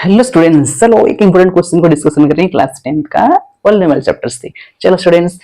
Hello students, चलो एक important question को डिस्कशन करें क्लास 10th का पॉलिनोमियल चैप्टर से। चलो students,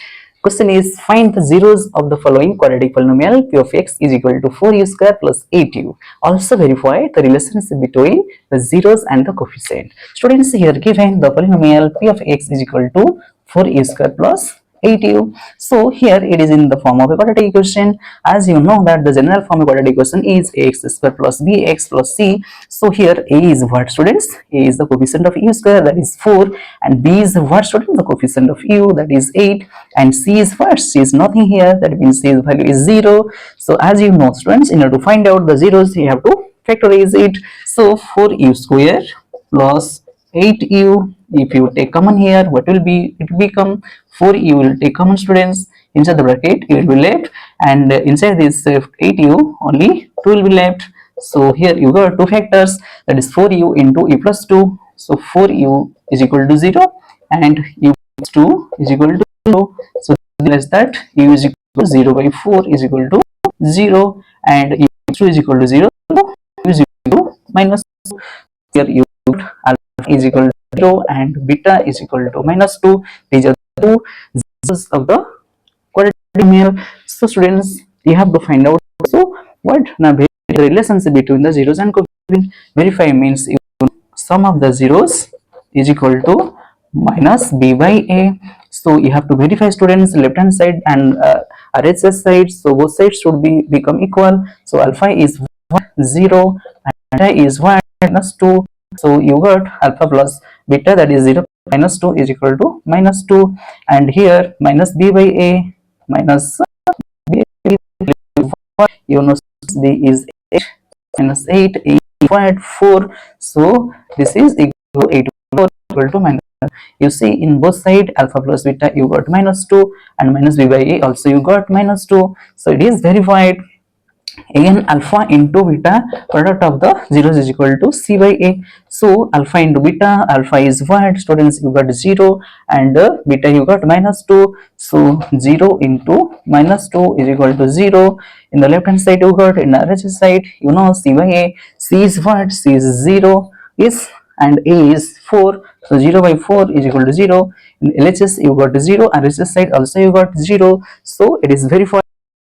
question is find the zeros of the following quadratic polynomial p of x is equal to 4u square plus 8u. Also verify the relationship between the zeros and the coefficient. Students, here given the polynomial p of x is equal to 4u square plus 8u. So here it is in the form of a quadratic equation. As you know that the general form of quadratic equation is ax square plus bx plus c. So here a is what, students? A is the coefficient of u square, that is 4, and b is what, students? The coefficient of u, that is 8, and c is what? C is nothing here, that means c's value is 0. So as you know, students, in order to find out the zeros you have to factorize it. So 4u square plus 8u, if you take common here, what will be? It will become 4u will take common, students. Inside the bracket it will be left, and inside this 8u only 2 will be left. So here you got two factors, that is 4u into u plus 2. So 4u is equal to 0 and u plus 2 is equal to 0. So less that u is equal to 0 by 4 is equal to 0, and u plus 2 is equal to 0, so u is equal to minus 2. Here you got alpha is equal to 0 and beta is equal to minus 2. These are the two zeros of the quadratic polynomial. So students, you have to find out so what now the relationship between the zeros and coefficient. Verify means sum of the zeros is equal to minus b by a. So you have to verify, students, left hand side and RHS side, so both sides should be become equal. So alpha is 0 and beta is 1 minus 2. So you got alpha plus beta, that is 0 minus 2 is equal to minus 2, and here minus b by a minus b, you know b is 8 minus 8 is equal to 4. So this is equal to 8 equal to minus. You see in both side alpha plus beta you got minus 2, and minus b by a also you got minus 2. So it is verified. Again, alpha into beta product of the zeros is equal to c by a. So alpha into beta, alpha is what, students? You got 0, and beta you got minus 2. So 0 into minus 2 is equal to 0. In the left hand side you got, in the RHS side you know c by a. C is what? C is 0 is, and a is 4. So 0 by 4 is equal to 0. In LHS you got 0, RHS side also you got 0. So it is verified.